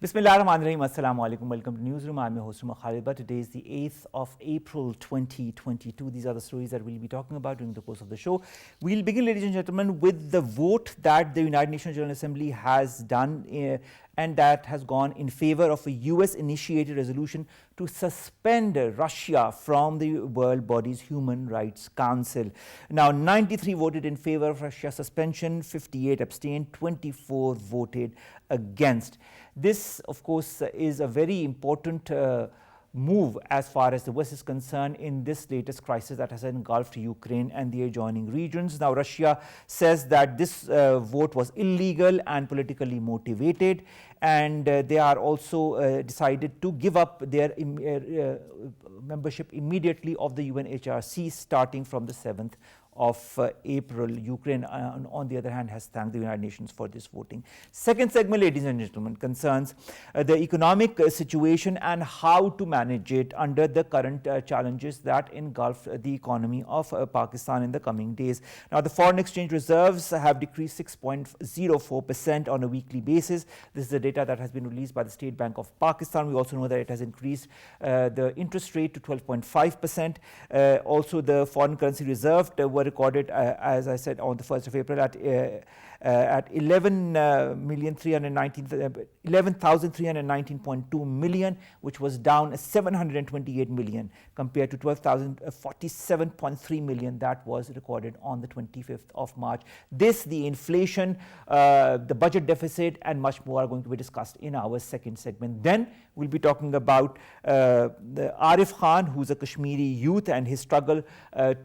Bismillahirrahmanirrahim. Assalamu alaikum. Welcome to Newsroom. I'm your host, Khalid. But today is the 8th of April 2022. These are the stories that we'll be talking about during the course of the show. We'll begin, ladies and gentlemen, with the vote that the United Nations General Assembly has done and that has gone in favor of a US-initiated resolution to suspend Russia from the world body's Human Rights Council. Now, 93 voted in favor of Russia suspension, 58 abstained, 24 voted against. This, of course, is a very important move as far as the West is concerned in this latest crisis that has engulfed Ukraine and the adjoining regions. Now, Russia says that this vote was illegal and politically motivated, and they are also decided to give up their membership immediately of the UNHRC starting from the 7th of April. Ukraine, on the other hand, has thanked the United Nations for this voting. Second segment, ladies and gentlemen, concerns the economic situation and how to manage it under the current challenges that engulf the economy of Pakistan in the coming days. Now, the foreign exchange reserves have decreased 6.04% on a weekly basis. This is the data that has been released by the State Bank of Pakistan. We also know that it has increased the interest rate to 12.5%. Also, the foreign currency reserve were recorded, as I said, on the 1st of April at 11,319.2 million, which was down 728 million compared to 12,047.3 million that was recorded on the 25th of March. This, the inflation, the budget deficit, and much more are going to be discussed in our second segment. Then we'll be talking about the Arif Khan, who's a Kashmiri youth, and his struggle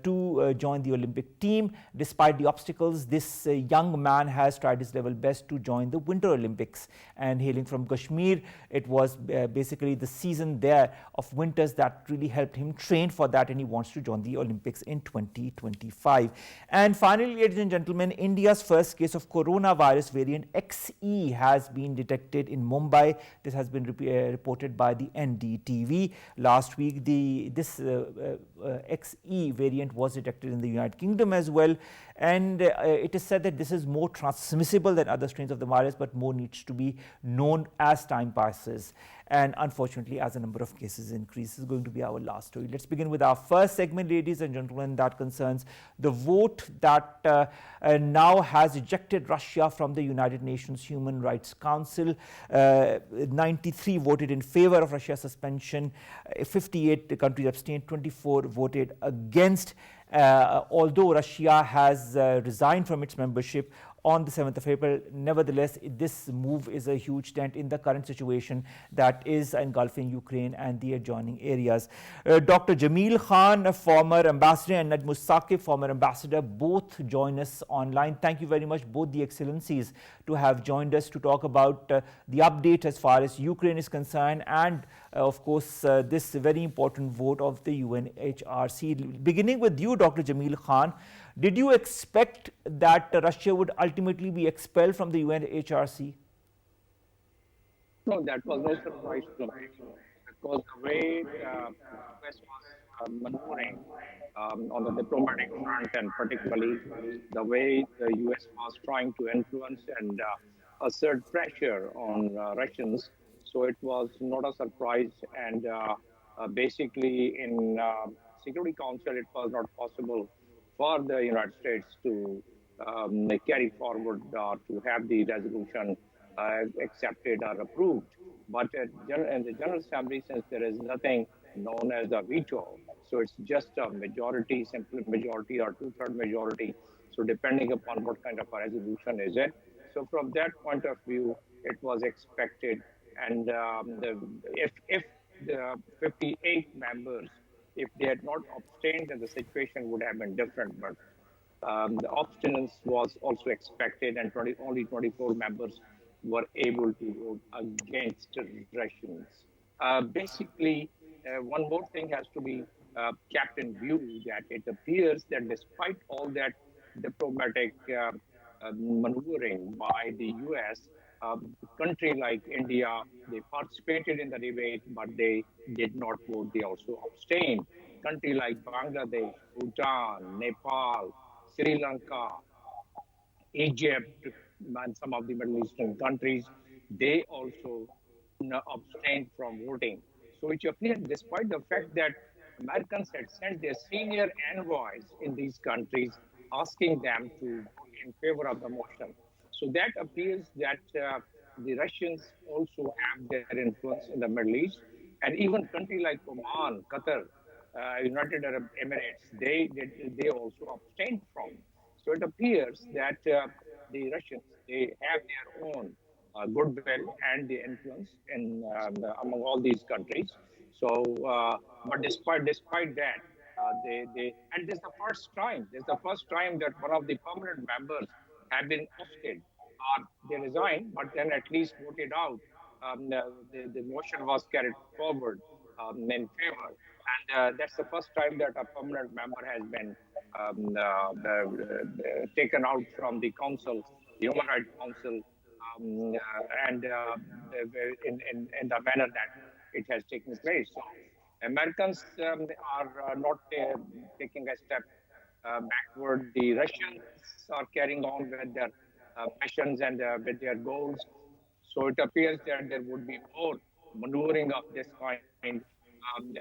to join the Olympic team. Despite the obstacles, this young man has tried his level best to join the Winter Olympics. And hailing from Kashmir, it was basically the season there of winters that really helped him train for that, and he wants to join the Olympics in 2025. And finally, ladies and gentlemen, India's first case of coronavirus variant XE has been detected in Mumbai. This has been reported by the NDTV. Last week, this XE variant was detected in the United Kingdom as well, and it is said that this is more transmissible than other strains of the virus, but more needs to be known as time passes. And unfortunately, as the number of cases increases, is going to be our last story. Let's begin with our first segment, ladies and gentlemen, that concerns the vote that now has ejected Russia from the United Nations Human Rights Council. 93 voted in favor of Russia's suspension, 58 countries abstained, 24 voted against. Although Russia has resigned from its membership on the 7th of April, nevertheless, this move is a huge dent in the current situation that is engulfing Ukraine and the adjoining areas. Dr. Jamil Khan, former ambassador, and Saqib, former ambassador, both join us online. Thank you very much, both the excellencies, to have joined us to talk about the update as far as Ukraine is concerned and, of course, this very important vote of the UNHRC. Beginning with you, Dr. Jamil Khan, did you expect that Russia would ultimately be expelled from the UNHRC? No, that was no surprise to me because the way US was maneuvering on the diplomatic front, and particularly the way the US was trying to influence and assert pressure on Russians, so it was not a surprise. And basically, in Security Council, it was not possible for the United States to carry forward to have the resolution accepted or approved. But in the General Assembly, since there is nothing known as a veto, so it's just a majority, simple majority or two-third majority. So depending upon what kind of a resolution is it. So from that point of view, it was expected. And if the 58 members, if they had not abstained, then the situation would have been different. But the abstinence was also expected, and only 24 members were able to vote against Russians. Basically, one more thing has to be kept in view, that it appears that despite all that diplomatic maneuvering by the US, a country like India, they participated in the debate, but they did not vote. They also abstained. Country like Bangladesh, Bhutan, Nepal, Sri Lanka, Egypt, and some of the Middle Eastern countries, they also abstained from voting. So it appears, despite the fact that Americans had sent their senior envoys in these countries asking them to vote in favor of the motion. So that appears that the Russians also have their influence in the Middle East, and even countries like Oman, Qatar, United Arab Emirates, they also abstained from. So it appears that the Russians, they have their own goodwill and the influence in among all these countries. So, but despite that, they and this is the first time. This is the first time that one of the permanent members have been ousted. They resigned, but then at least voted out. The motion was carried forward in favor, and that's the first time that a permanent member has been taken out from the council, the Human Rights Council, and in the manner that it has taken place. So Americans are not taking a step backward. The Russians are carrying on with their missions and with their goals. So it appears that there would be more maneuvering of this kind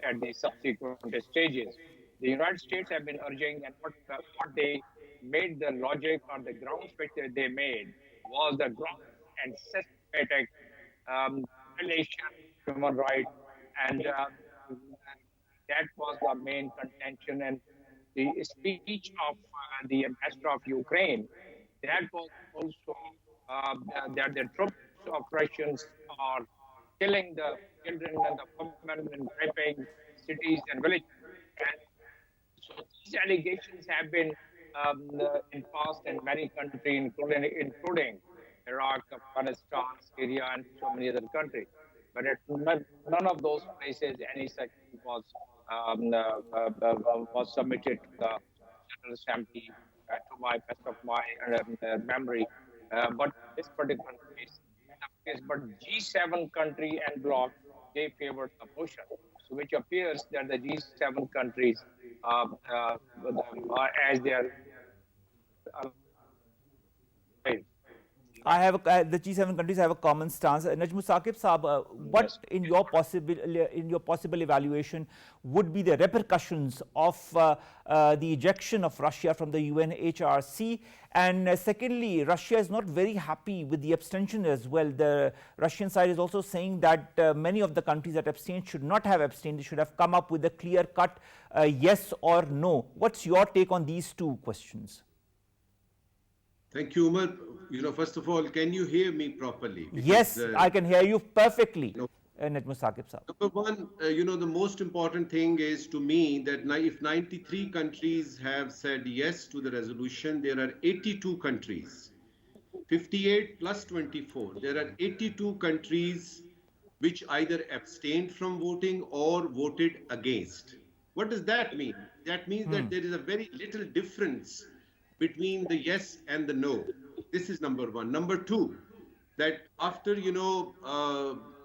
at the subsequent stages. The United States have been urging, and what they made the logic or the grounds which they made was the gross and systematic violation of human rights, and that was the main contention. And the speech of the ambassador of Ukraine, that was also that the troops of Russians are killing the children and the women and raping cities and villages. And so these allegations have been in past in many countries, including Iraq, Afghanistan, Syria, and so many other countries. But at none of those places any such thing was submitted to the General Assembly, to my best of my memory. But this particular case, but G7 country and bloc, they favored the motion. So which appears that the G7 countries, as they are alive, I have the G7 countries have a common stance. Najm Saqib Saab, what yes. in your possible evaluation would be the repercussions of the ejection of Russia from the UNHRC? And secondly, Russia is not very happy with the abstention as well. The Russian side is also saying that many of the countries that abstained should not have abstained. They should have come up with a clear-cut yes or no. What's your take on these two questions? Thank you, Omar. First of all, can you hear me properly? Because, yes, I can hear you perfectly, no. Najm Saqib Saab. Number one, the most important thing is to me that if 93 countries have said yes to the resolution, there are 82 countries, 58 plus 24. There are 82 countries which either abstained from voting or voted against. What does that mean? That means that there is a very little difference between the yes and the no. This is number one. Number two, that after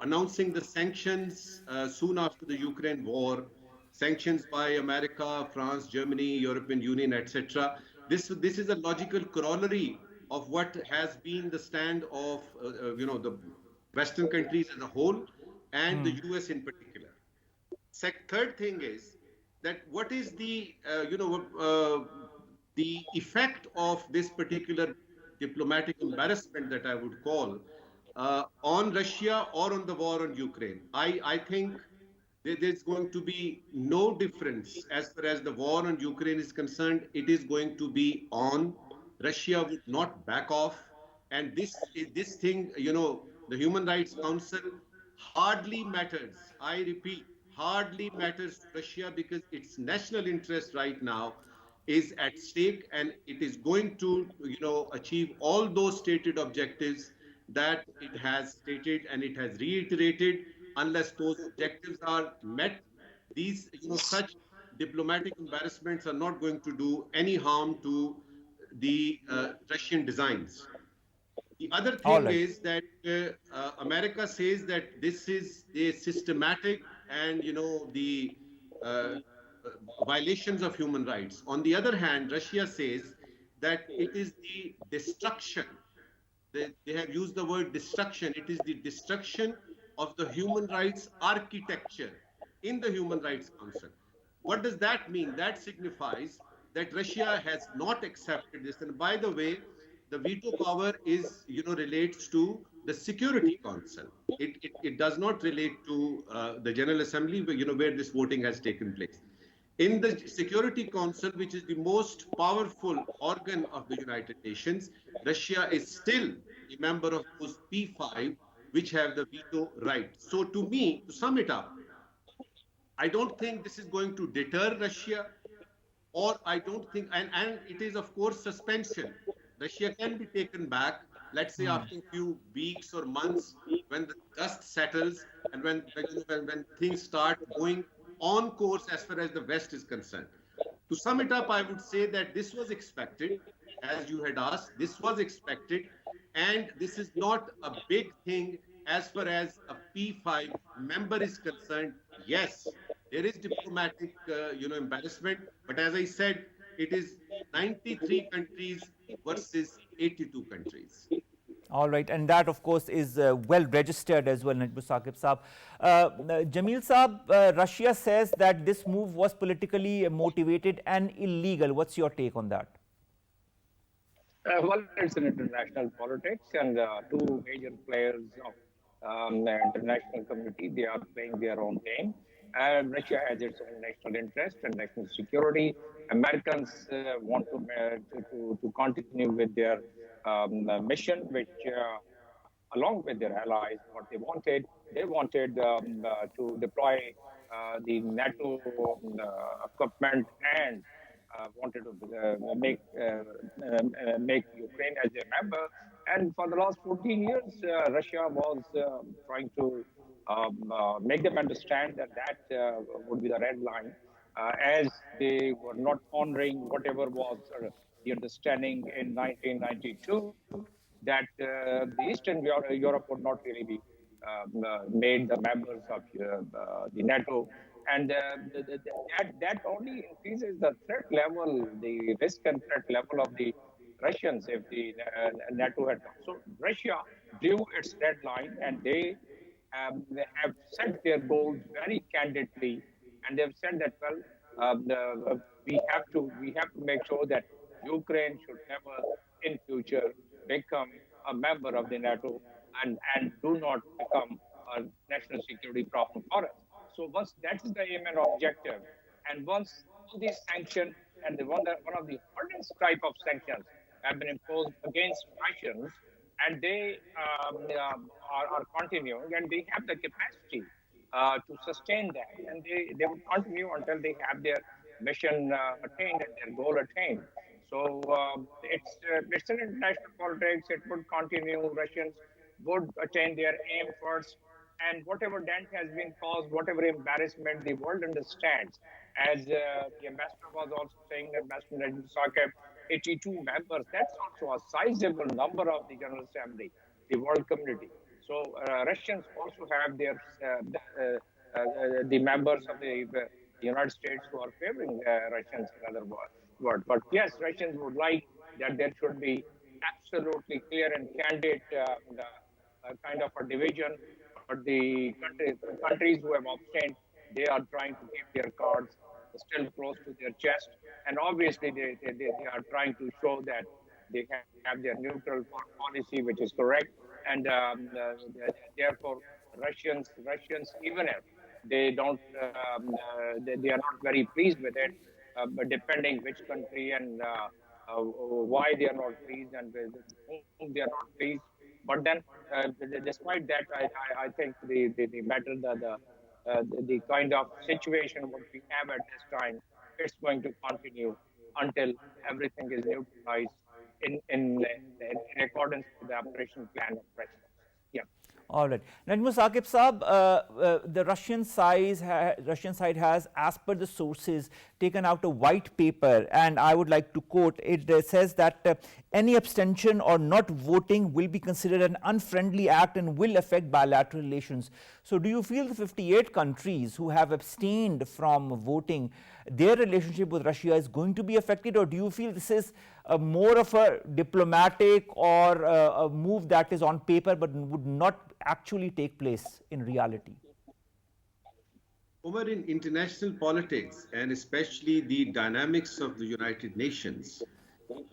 announcing the sanctions soon after the Ukraine war, sanctions by America, France, Germany, European Union, etc. This is a logical corollary of what has been the stand of the Western countries as a whole and the US in particular. Third thing is that what is the effect of this particular diplomatic embarrassment that I would call on Russia or on the war on Ukraine. I think there's going to be no difference as far as the war on Ukraine is concerned. It is going to be on. Russia would not back off. And this thing, the Human Rights Council hardly matters. I repeat, hardly matters to Russia because its national interest right now is at stake, and it is going to, achieve all those stated objectives that it has stated and it has reiterated. Unless those objectives are met, these, such diplomatic embarrassments are not going to do any harm to the Russian designs. The other All thing right. is that America says that this is a systematic and, the violations of human rights. On the other hand, Russia says that it is the destruction. They have used the word destruction. It is the destruction of the human rights architecture in the Human Rights Council. What does that mean? That signifies that Russia has not accepted this. And by the way, the veto power is, relates to the Security Council. It does not relate to the General Assembly, where this voting has taken place. In the Security Council, which is the most powerful organ of the United Nations, Russia is still a member of those P5 which have the veto right. So to me, to sum it up, I don't think this is going to deter Russia, or I don't think, and it is of course suspension. Russia can be taken back, let's say after a few weeks or months, when the dust settles and when things start going on course as far as the West is concerned. To sum it up, I would say that this was expected, as you had asked, this was expected, and this is not a big thing as far as a P5 member is concerned. Yes, there is diplomatic, embarrassment, but as I said, it is 93 countries versus 82 countries. All right, and that of course is well registered as well, Najam Saqib Saab. Jamil Saab, Russia says that this move was politically motivated and illegal. What's your take on that? Well, it's an international politics, and two major players of the international community, they are playing their own game. Russia has its own national interest and national security. Americans want to continue with their mission, which, along with their allies, what they wanted to deploy the NATO equipment and wanted to make Ukraine as a member. And for the last 14 years, Russia was trying to make them understand that would be the red line, as they were not honoring whatever was the understanding in 1992 that the Eastern Europe would not really be made the members of the NATO. And that only increases the threat level, the risk and threat level of the Russians if the NATO had come. So Russia drew its red line, and they have set their goals very candidly, and they've said that we have to make sure that Ukraine should never in future become a member of the NATO and do not become a national security problem for us. So once that is the aim and objective, and once all these sanctions and one of the hardest type of sanctions have been imposed against Russians, and they are continuing, and they have the capacity to sustain that, and they will continue until they have their mission attained and their goal attained. So it's an international politics. It would continue. Russians would attain their aim first, and whatever dent has been caused, whatever embarrassment, the world understands. As the ambassador was also saying, Ambassador Najam Saqib, 82 members, that's also a sizable number of the General Assembly, the world community. So Russians also have their the members of the United States who are favoring Russians, in other words. But yes, Russians would like that there should be absolutely clear and candid kind of a division. But the countries who have abstained, they are trying to keep their cards still close to their chest. And obviously, they are trying to show that they have their neutral policy, which is correct. And therefore, Russians, even if they don't, they are not very pleased with it, but depending which country and why they are not pleased and with whom they are not pleased. But then, despite that, I think the matter, the kind of situation what we have at this time, it's going to continue until everything is neutralized in accordance with the operation plan of President. Yeah. All right. Najam Saqib Saab, the Russian side has, as per the sources, taken out a white paper, and I would like to quote, it says that any abstention or not voting will be considered an unfriendly act and will affect bilateral relations. So do you feel the 58 countries who have abstained from voting, their relationship with Russia is going to be affected, or do you feel this is more of a diplomatic or a move that is on paper but would not actually take place in reality? Over in international politics, and especially the dynamics of the United Nations,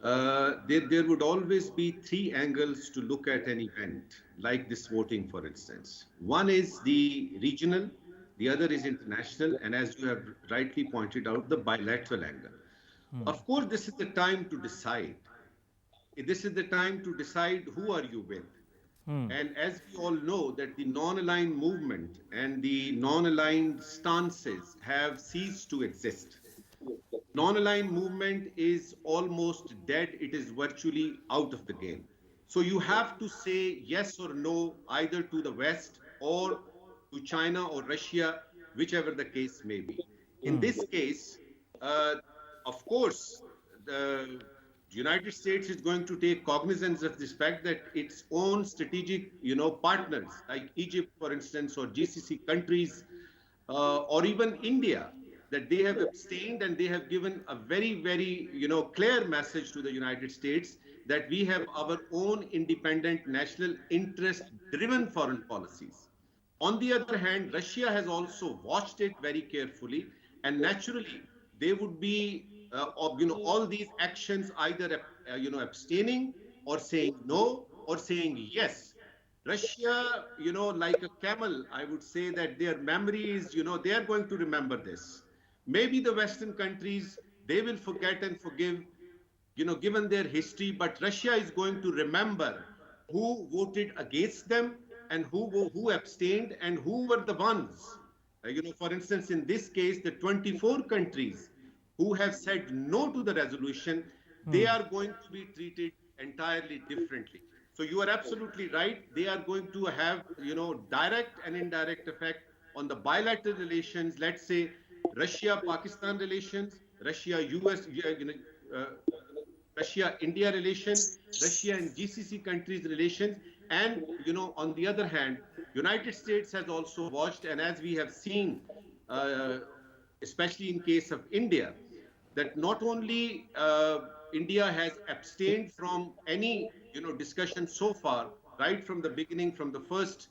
there would always be three angles to look at an event, like this voting, for instance. One is the regional, the other is international, and as you have rightly pointed out, the bilateral angle. Of course, this is the time to decide. This is the time to decide who are you with. And as we all know that the non-aligned movement and the non-aligned stances have ceased to exist. Non-aligned movement is almost dead. It is virtually out of the game. So you have to say yes or no either to the West or to China or Russia, whichever the case may be. In this case, of course, the United States is going to take cognizance of this fact that its own strategic, partners like Egypt, for instance, or GCC countries, or even India, that they have abstained and they have given a very, very, clear message to the United States that we have our own independent, national interest-driven foreign policies. On the other hand, Russia has also watched it very carefully, and naturally, they would be, all these actions either, abstaining or saying no or saying yes. Russia, like a camel, I would say that their memory is, they are going to remember this. Maybe the Western countries, they will forget and forgive, given their history, but Russia is going to remember who voted against them and who abstained and who were the ones. For instance, in this case, the 24 countries who have said no to the resolution, they are going to be treated entirely differently. So you are absolutely right. They are going to have, direct and indirect effect on the bilateral relations, let's say Russia-Pakistan relations, Russia-US, Russia-India relations, Russia and GCC countries relations. And, on the other hand, United States has also watched, and as we have seen, especially in case of India, that not only India has abstained from any, discussion so far, right from the beginning, from the first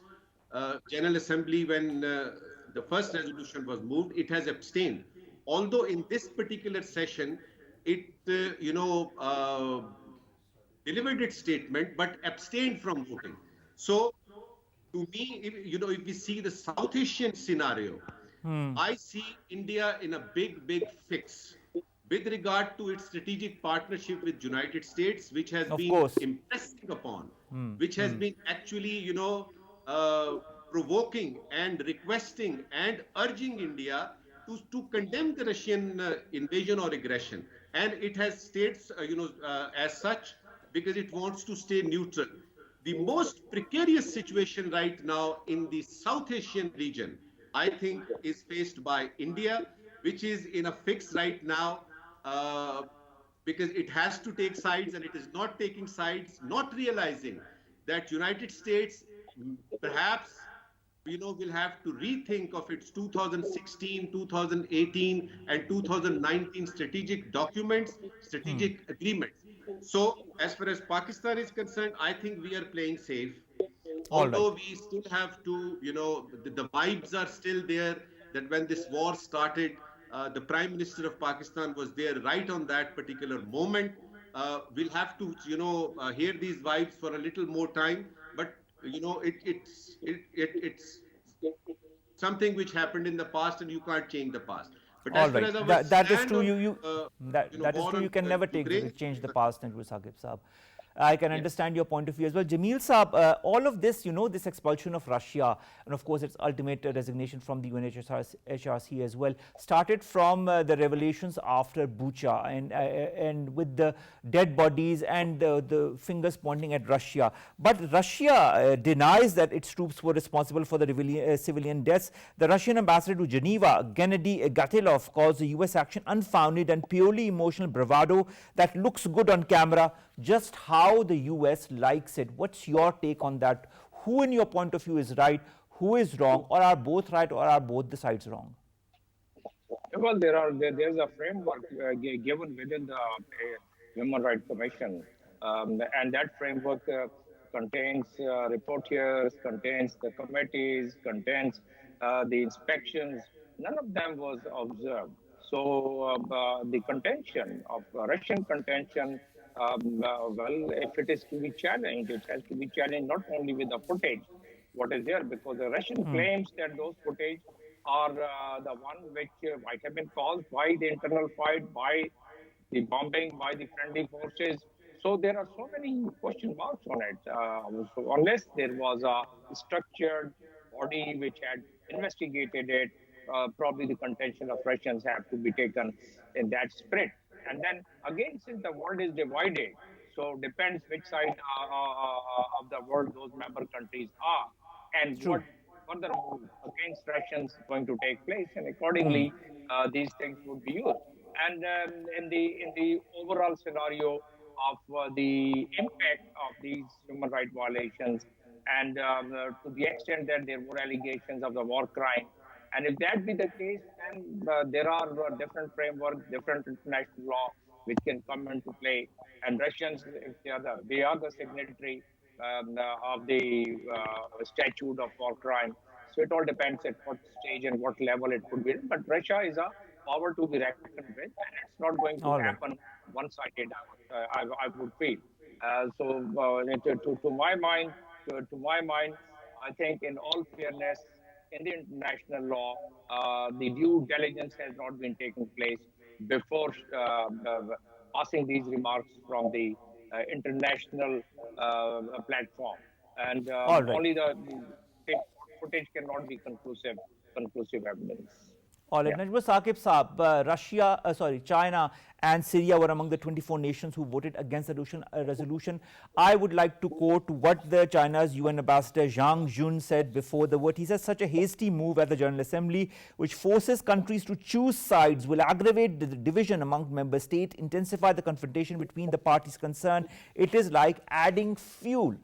General Assembly when the first resolution was moved, it has abstained. Although in this particular session, it, delivered its statement, but abstained from voting. So, to me, if we see the South Asian scenario, I see India in a big, big fix with regard to its strategic partnership with United States, which has been impressing upon, which has been actually, provoking and requesting and urging India to condemn the Russian invasion or aggression. And it has states, as such, because it wants to stay neutral. The most precarious situation right now in the South Asian region, I think, is faced by India, which is in a fix right now because it has to take sides and it is not taking sides, not realizing that United States perhaps will have to rethink of its 2016, 2018, and 2019 strategic documents, strategic agreements. So, as far as Pakistan is concerned, I think we are playing safe. Although we still have to, the vibes are still there that when this war started, the Prime Minister of Pakistan was there right on that particular moment. We'll have to, hear these vibes for a little more time. But it's something which happened in the past, and you can't change the past. But as far as our that is true. That is war true. You on can never Ukraine, change the past, and Saqib Saab. I can understand your point of view as well. Jamil Saab, all of this, this expulsion of Russia, and of course its ultimate resignation from the UNHRC as well, started from the revelations after Bucha and with the dead bodies and the fingers pointing at Russia. But Russia denies that its troops were responsible for the civilian deaths. The Russian ambassador to Geneva, Gennady Gatilov, calls the US action unfounded and purely emotional bravado that looks good on camera. Just how the US likes it. What's your take on that? Who, in your point of view, is right? Who is wrong? Or are both right? Or are both the sides wrong? Well, there's a framework given within the Human Rights Commission. And that framework contains reporters, contains the committees, contains the inspections. None of them was observed. So the contention of Russian contention, well, if it is to be challenged, it has to be challenged not only with the footage, what is there, because the Russian claims that those footage are the one which might have been caused by the internal fight, by the bombing, by the friendly forces. So there are so many question marks on it. So unless there was a structured body which had investigated it, probably the contention of Russians have to be taken in that spirit. And then again, since the world is divided, so depends which side of the world those member countries are, and True. what further move against Russians going to take place, and accordingly these things would be used. And in the overall scenario of the impact of these human rights violations, and to the extent that there were allegations of the war crime, and if that be the case, then there are different frameworks, different international law which can come into play. And Russians, if they are the signatory of the statute of war crime. So it all depends at what stage and what level it could be. But Russia is a power to be reckoned with, and it's not going to All right. happen one-sided. I would feel. To my mind, I think in all fairness, in the international law, the due diligence has not been taken place before passing these remarks from the international platform, and All right. only the footage cannot be conclusive evidence. All right, Yeah. Najam Saqib Saab, China and Syria were among the 24 nations who voted against the resolution. I would like to quote what the China's UN Ambassador Zhang Jun said before the vote. He says such a hasty move at the General Assembly, which forces countries to choose sides, will aggravate the division among member states, intensify the confrontation between the parties concerned. It is like adding fuel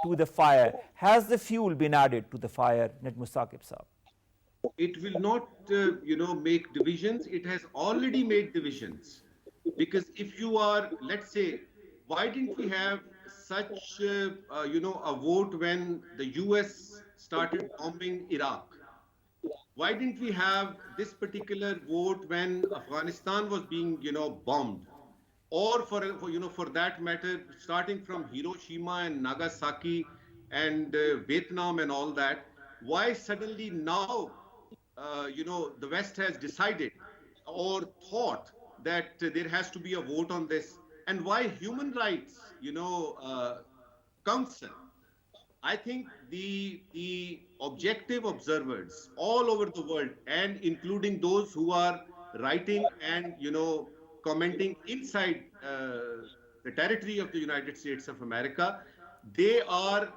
to the fire. Has the fuel been added to the fire, Najam Saqib Saab? It will not, make divisions. It has already made divisions. Because if you are, let's say, why didn't we have such, a vote when the US started bombing Iraq? Why didn't we have this particular vote when Afghanistan was being, bombed? Or for that matter, starting from Hiroshima and Nagasaki and Vietnam and all that, why suddenly now, the West has decided or thought that there has to be a vote on this, and why Human Rights, Council. I think the objective observers all over the world, and including those who are writing and commenting inside the territory of the United States of America, they are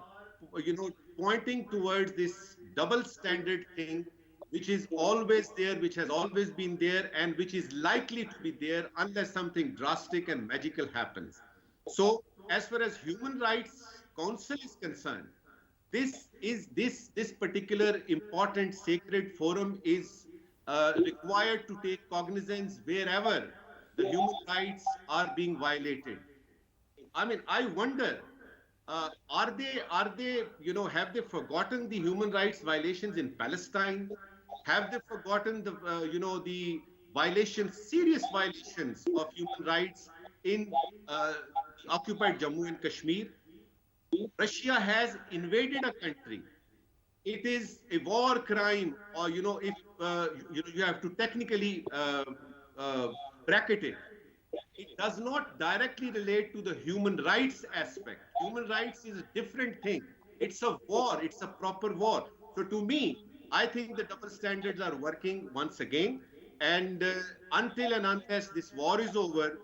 pointing towards this double standard thing, which is always there, which has always been there, and which is likely to be there unless something drastic and magical happens. So as far as Human Rights Council is concerned, this particular important sacred forum is required to take cognizance wherever the human rights are being violated. I mean, I wonder, have they forgotten the human rights violations in Palestine? Have they forgotten the violations, serious violations of human rights in occupied Jammu and Kashmir? Russia has invaded a country. It is a war crime, or if you have to technically bracket it. It does not directly relate to the human rights aspect. Human rights is a different thing. It's a war. It's a proper war. So to me, I think the double standards are working once again. And until and unless this war is over,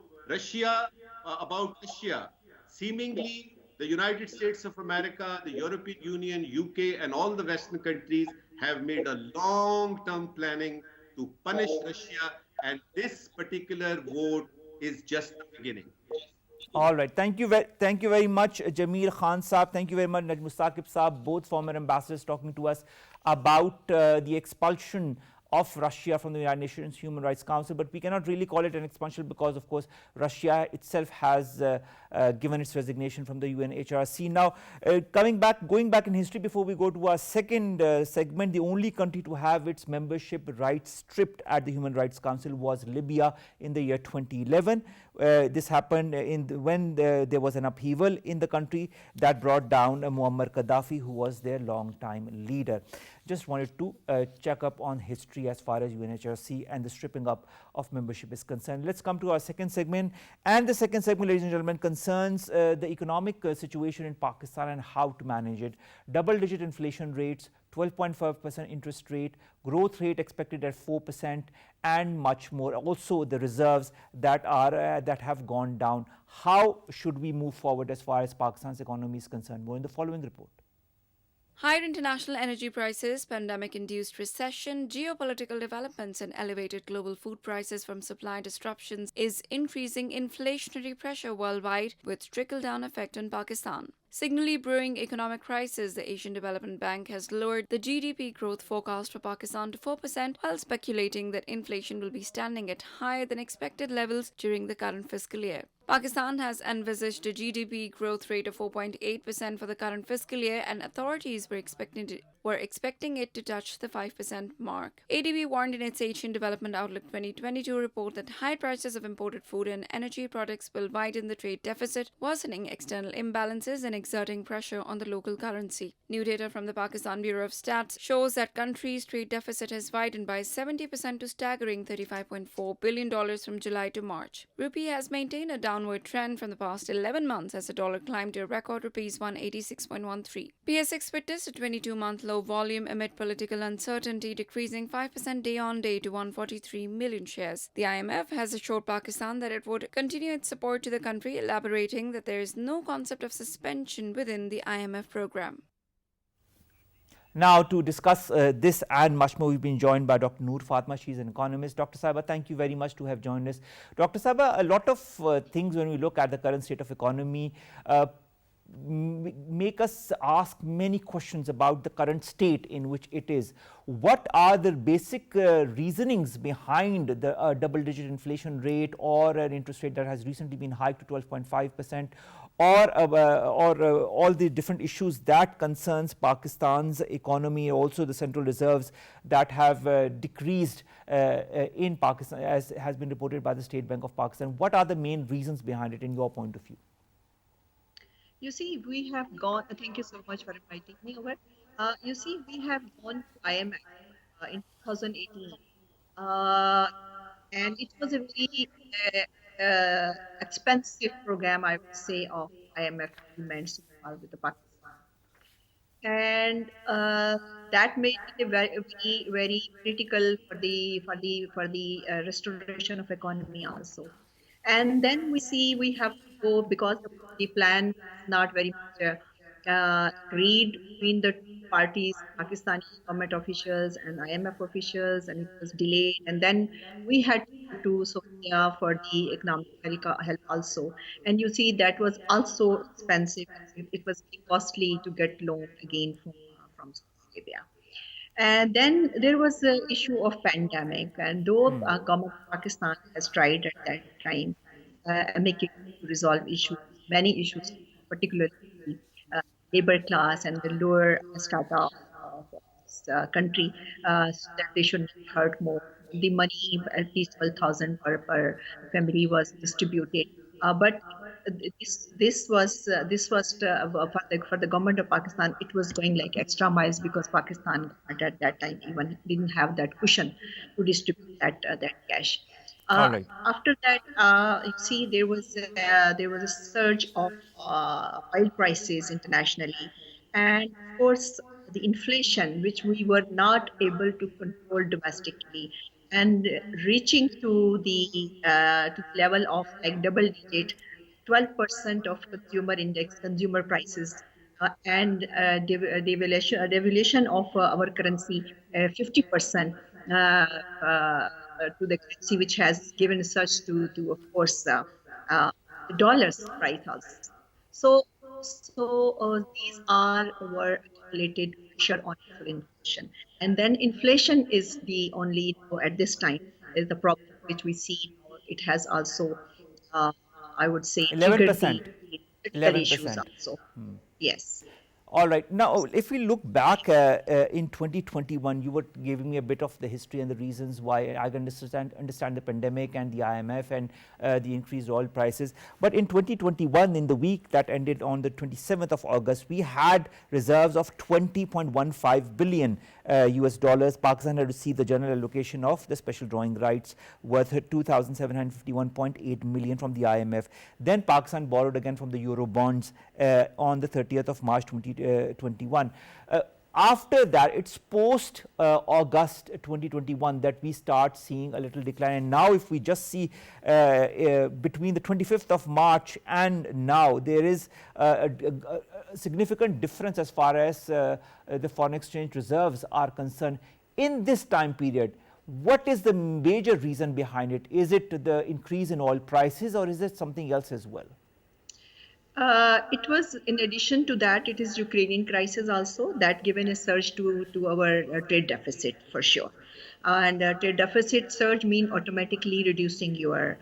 about Russia, seemingly the United States of America, the European Union, UK, and all the Western countries have made a long-term planning to punish Russia. And this particular vote is just the beginning. All right. Thank you very much, Jamil Khan Saab. Thank you very much, Najam Saqib Saab, both former ambassadors talking to us about the expulsion of Russia from the United Nations Human Rights Council, but we cannot really call it an expulsion because, of course, Russia itself has given its resignation from the UNHRC. Now, going back in history before we go to our second segment, the only country to have its membership rights stripped at the Human Rights Council was Libya in the year 2011. This happened when there was an upheaval in the country that brought down Muammar Gaddafi, who was their long-time leader. Just wanted to check up on history as far as UNHRC and the stripping up of membership is concerned. Let's come to our second segment. And the second segment, ladies and gentlemen, concerns the economic situation in Pakistan and how to manage it. Double-digit inflation rates, 12.5% interest rate, growth rate expected at 4%, and much more. Also, the reserves that have gone down. How should we move forward as far as Pakistan's economy is concerned? More in the following report. Higher international energy prices, pandemic-induced recession, geopolitical developments and elevated global food prices from supply disruptions is increasing inflationary pressure worldwide with trickle-down effect on Pakistan. Signally brewing economic crisis, the Asian Development Bank has lowered the GDP growth forecast for Pakistan to 4% while speculating that inflation will be standing at higher than expected levels during the current fiscal year. Pakistan has envisaged a GDP growth rate of 4.8% for the current fiscal year, and authorities were expecting it to touch the 5% mark. ADB warned in its Asian Development Outlook 2022 report that high prices of imported food and energy products will widen the trade deficit, worsening external imbalances and exerting pressure on the local currency. New data from the Pakistan Bureau of Stats shows that country's trade deficit has widened by 70% to staggering $35.4 billion from July to March. Rupee has maintained a downward trend from the past 11 months as the dollar climbed to a record rupees 186.13. PSX witnessed a 22-month low volume amid political uncertainty, decreasing 5% day on day to 143 million shares. The IMF has assured Pakistan that it would continue its support to the country, elaborating that there is no concept of suspension within the IMF program. Now, to discuss this and much more, we've been joined by Dr. Noor. Fatima, she's an economist. Dr. Saiba, thank you very much to have joined us. Dr. Saiba, a lot of things when we look at the current state of economy make us ask many questions about the current state in which it is. What are the basic reasonings behind the double-digit inflation rate or an interest rate that has recently been hiked to 12.5%? Or all the different issues that concerns Pakistan's economy, also the central reserves that have decreased in Pakistan, as has been reported by the State Bank of Pakistan. What are the main reasons behind it in your point of view? You see, we have gone, thank you so much for inviting me over. You see, we have gone to IMF in 2018. And it was a very expensive program, I would say, of IMF payments with the Pakistan, and that made it a very, very critical for the restoration of economy also. And then we have to go because the plan was not very much agreed between the parties, Pakistani government officials and IMF officials, and it was delayed. And then we had to go to Somalia for the economic help also. And you see, that was also expensive. It was very costly to get loan again from Saudi Arabia. And then there was the issue of pandemic, and though government of Pakistan has tried at that time make it to resolve issues, many issues, particularly the labor class and the lower strata of this country, so that they should not hurt more. The money, at least 12,000 per family, was distributed, but this was for the government of Pakistan. It was going like extra miles because Pakistan at that time even didn't have that cushion to distribute that cash. Right. After that, you see, there was a surge of oil prices internationally, and of course the inflation, which we were not able to control domestically, and reaching to the level of like double digit, 12% of consumer prices, and devaluation of our currency, 50%. To the currency, which has given such to of course the dollar's price also. So these were related pressure on actual inflation. And then inflation is the only, at this time, is the problem which we see. It has also, uh, I would say, triggered the 11%. political issues 11%. also. Yes. All right. Now, if we look back in 2021, you were giving me a bit of the history and the reasons why I can understand the pandemic and the IMF and the increased oil prices. But in 2021, in the week that ended on the 27th of August, we had reserves of 20.15 billion US dollars. Pakistan had received the general allocation of the special drawing rights worth 2,751.8 million from the IMF. Then Pakistan borrowed again from the Euro bonds on the 30th of March 2021. After that, it's post August 2021 that we start seeing a little decline. And now, if we just see between the 25th of March and now, there is a significant difference as far as the foreign exchange reserves are concerned. In this time period, what is the major reason behind it? Is it the increase in oil prices, or is it something else as well? It was, in addition to that, it is Ukrainian crisis also that given a surge to our trade deficit for sure. And trade deficit surge mean automatically reducing your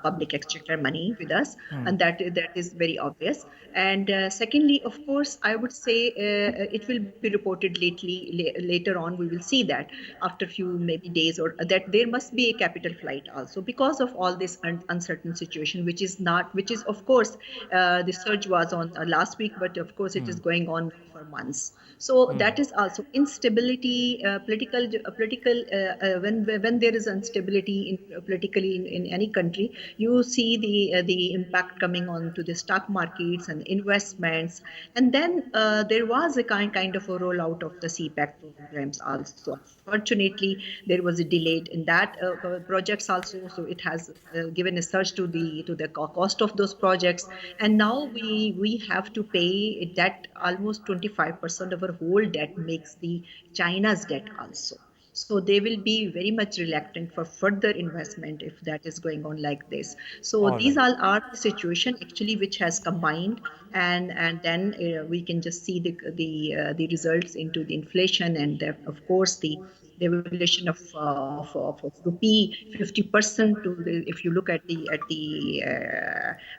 public exchequer money with us, and that is very obvious. And secondly, of course, I would say it will be reported later on. We will see that after few maybe days, or that there must be a capital flight also because of all this uncertain situation, which is of course the surge was on last week, but of course it is going on for months. So that is also instability, political. When there is instability politically in any country, you see the impact coming on to the stock markets and investments. And then there was a kind of a rollout of the CPEC programs also. Fortunately, there was a delay in that projects also, so it has given a surge to the cost of those projects. And now we have to pay that almost 25% of our whole debt makes the China's debt also. So they will be very much reluctant for further investment if that is going on like this. So these all are the situation actually which has combined, and then we can just see the results into the inflation, and of course the devaluation of rupee 50% to if you look at the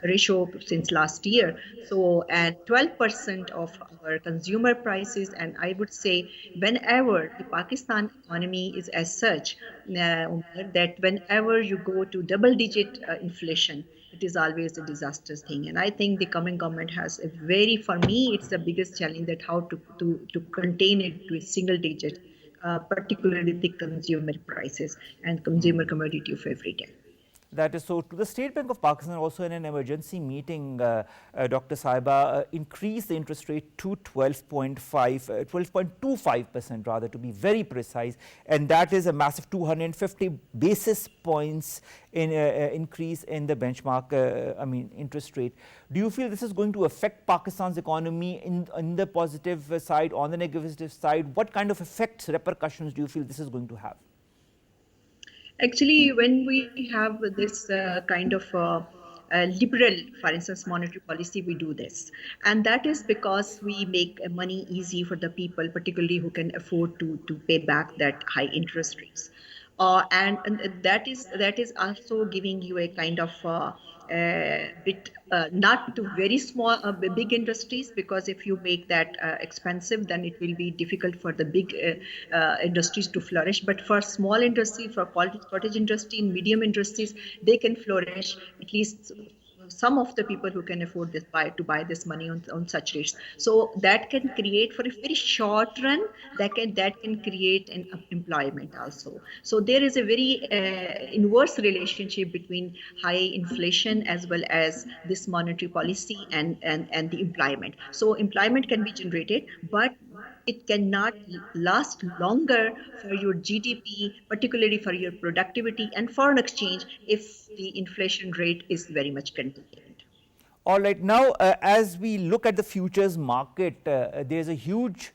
ratio since last year. So, and 12% of our consumer prices, and I would say whenever the Pakistan economy is as such that whenever you go to double-digit inflation, it is always a disastrous thing. And I think the coming government has a very, for me, it's the biggest challenge that how to contain it to a single digit. Particularly the consumer prices and consumer commodity of every day. That is so. To the State Bank of Pakistan also in an emergency meeting, Dr. Saiba increased the interest rate to 12.25% rather, to be very precise, and that is a massive 250 basis points in increase in the benchmark interest rate. Do you feel this is going to affect Pakistan's economy in the positive side, on the negative side? What kind of effects, repercussions do you feel this is going to have? Actually, when we have this kind of liberal, for instance, monetary policy, we do this. And that is because we make money easy for the people, particularly who can afford to pay back that high interest rates. And that is also giving you a kind of bit not to very small big industries, because if you make that expensive, then it will be difficult for the big industries to flourish. But for small industry, for cottage industry and medium industries, they can flourish, at least some of the people who can afford this to buy this money on such rates. So that can create, for a very short run, that can create an employment also. So there is a very inverse relationship between high inflation as well as this monetary policy and the employment. So employment can be generated, but it cannot last longer for your GDP, particularly for your productivity and foreign exchange, if the inflation rate is very much contained. All right. Now, as we look at the futures market, there's a huge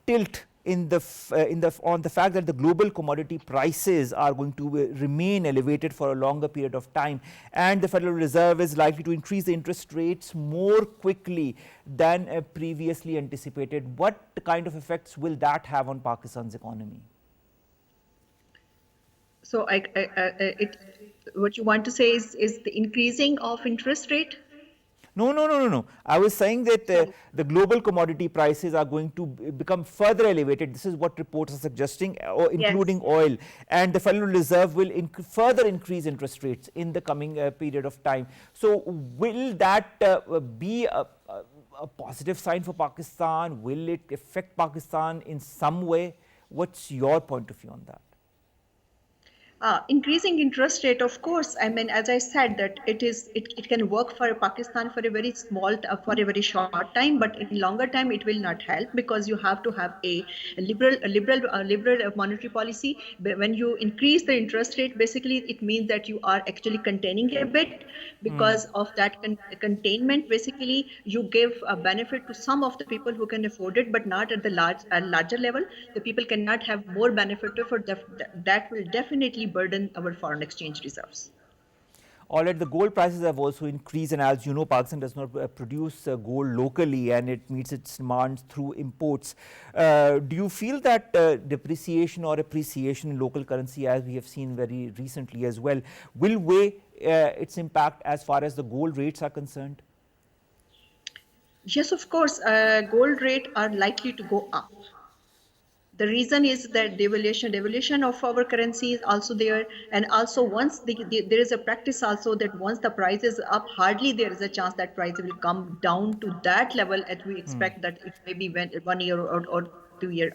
tilt on the fact that the global commodity prices are going to remain elevated for a longer period of time, and the Federal Reserve is likely to increase the interest rates more quickly than previously anticipated. What kind of effects will that have on Pakistan's economy? So, what you want to say is the increasing of interest rate? No. I was saying that the global commodity prices are going to become further elevated. This is what reports are suggesting, including Yes. oil. And the Federal Reserve will further increase interest rates in the coming period of time. So will that be a positive sign for Pakistan? Will it affect Pakistan in some way? What's your point of view on that? Increasing interest rate, of course. I mean, as I said, that it can work for Pakistan for a very for a very short time, but in longer time it will not help, because you have to have a liberal monetary policy. But when you increase the interest rate, basically it means that you are actually containing a bit. Because of that containment, basically you give a benefit to some of the people who can afford it, but not at the larger level. The people cannot have more benefit of it. That will definitely burden our foreign exchange reserves. All right, the gold prices have also increased, and as you know, Pakistan does not produce gold locally, and it meets its demands through imports. Do you feel that depreciation or appreciation in local currency, as we have seen very recently as well, will weigh its impact as far as the gold rates are concerned? Yes, of course, gold rate are likely to go up. The reason is that devaluation of our currency is also there, and also once there is a practice also that once the price is up, hardly there is a chance that price will come down to that level. As we expect that it may be 1 year or 2 year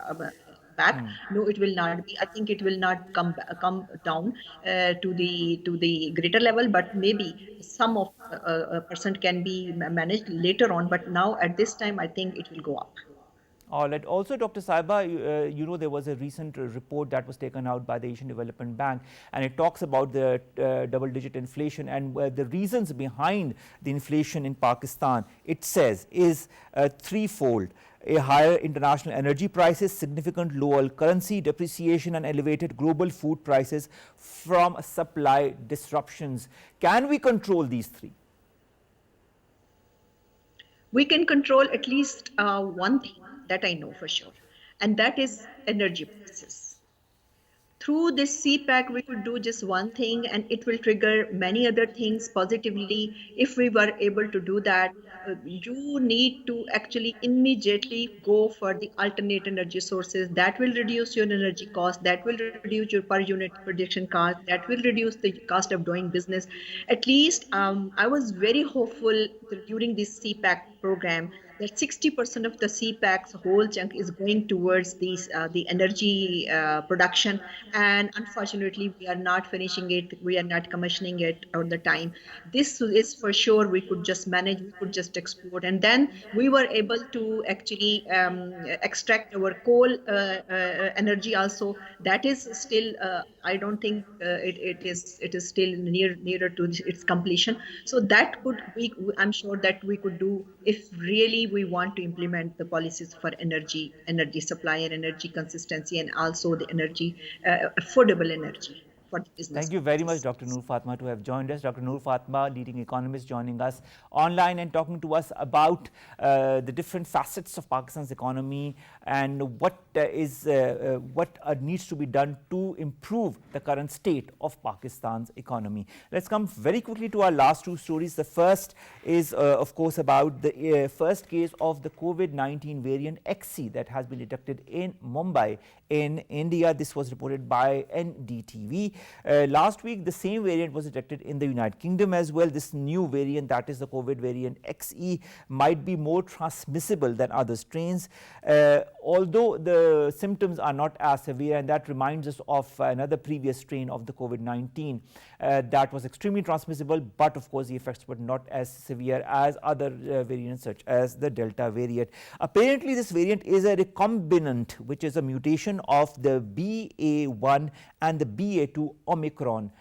back. No, it will not be. I think it will not come down to the greater level, but maybe some of a percent can be managed later on. But now at this time, I think it will go up. All right. Also, Dr. Saiba, you know, there was a recent report that was taken out by the Asian Development Bank, and it talks about the double-digit inflation and the reasons behind the inflation in Pakistan. It says is threefold: a higher international energy prices, significant local currency depreciation, and elevated global food prices from supply disruptions. Can we control these three? We can control at least one thing that I know for sure, and that is energy prices. Through this CPAC, we could do just one thing, and it will trigger many other things positively. If we were able to do that, you need to actually immediately go for the alternate energy sources. That will reduce your energy cost, that will reduce your per unit production cost, that will reduce the cost of doing business. At least I was very hopeful during this CPAC program that 60% of the CPAC's whole chunk is going towards the energy production, and unfortunately we are not finishing it, we are not commissioning it on the time. This is for sure we could just manage, we could just export, and then we were able to actually extract our coal energy also. That is still I don't think it is still nearer to its completion. So that could be, I'm sure that we could do if really we want to implement the policies for energy supply and energy consistency, and also the energy affordable energy for the business. Thank you very much, Dr. Noor Fatima, to have joined us. Dr. Noor Fatima, leading economist, joining us online and talking to us about the different facets of Pakistan's economy and what needs to be done to improve the current state of Pakistan's economy. Let's come very quickly to our last two stories. The first is, of course, about the first case of the COVID-19 variant XC that has been detected in Mumbai in India. This was reported by NDTV. Last week, the same variant was detected in the United Kingdom as well. This new variant, that is the COVID variant XE, might be more transmissible than other strains, although the symptoms are not as severe, and that reminds us of another previous strain of the COVID-19 that was extremely transmissible, but of course the effects were not as severe as other variants such as the Delta variant. Apparently, this variant is a recombinant, which is a mutation of the BA1 and the BA2 Omicron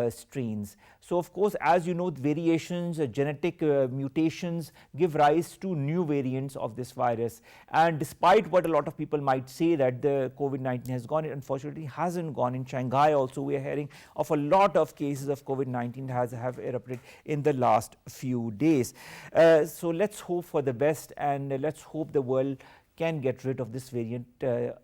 strains. So of course, as you know, variations, genetic mutations give rise to new variants of this virus, and despite what a lot of people might say that the COVID-19 has gone, it unfortunately hasn't gone. In Shanghai also we are hearing of a lot of cases of COVID-19 have erupted in the last few days. So let's hope for the best, and let's hope the world can get rid of this variant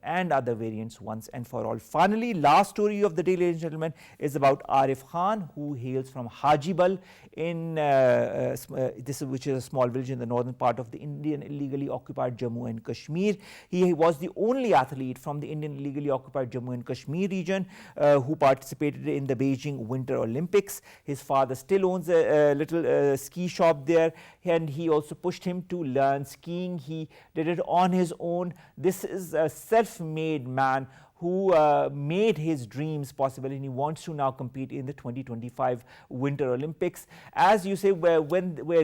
and other variants once and for all. Finally, last story of the day, ladies and gentlemen, is about Arif Khan, who hails from Hajibal in which is a small village in the northern part of the Indian illegally occupied Jammu and Kashmir. He was the only athlete from the Indian illegally occupied Jammu and Kashmir region who participated in the Beijing Winter Olympics. His father still owns a little ski shop there, and he also pushed him to learn skiing. He did it on his own. This is a self-made man who made his dreams possible, and he wants to now compete in the 2025 Winter Olympics. As you say, where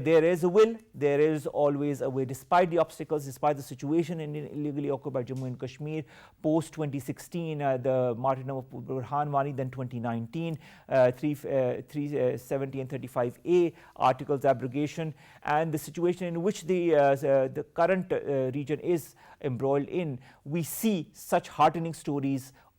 there is a will, there is always a way. Despite the obstacles, despite the situation in illegally occupied Jammu and Kashmir, post 2016, the martyrdom of Burhan Wani, then 2019, 370 and 35A articles abrogation, and the situation in which the current region is embroiled in, we see such heartening stories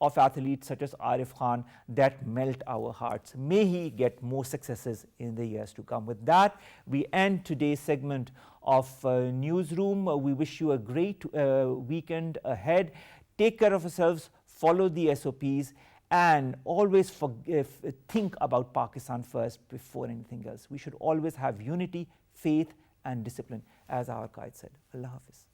of athletes such as Arif Khan that melt our hearts. May he get more successes in the years to come. With that, we end today's segment of Newsroom. We wish you a great weekend ahead. Take care of yourselves, follow the SOPs, and always think about Pakistan first before anything else. We should always have unity, faith, and discipline, as our guide said. Allah Hafiz.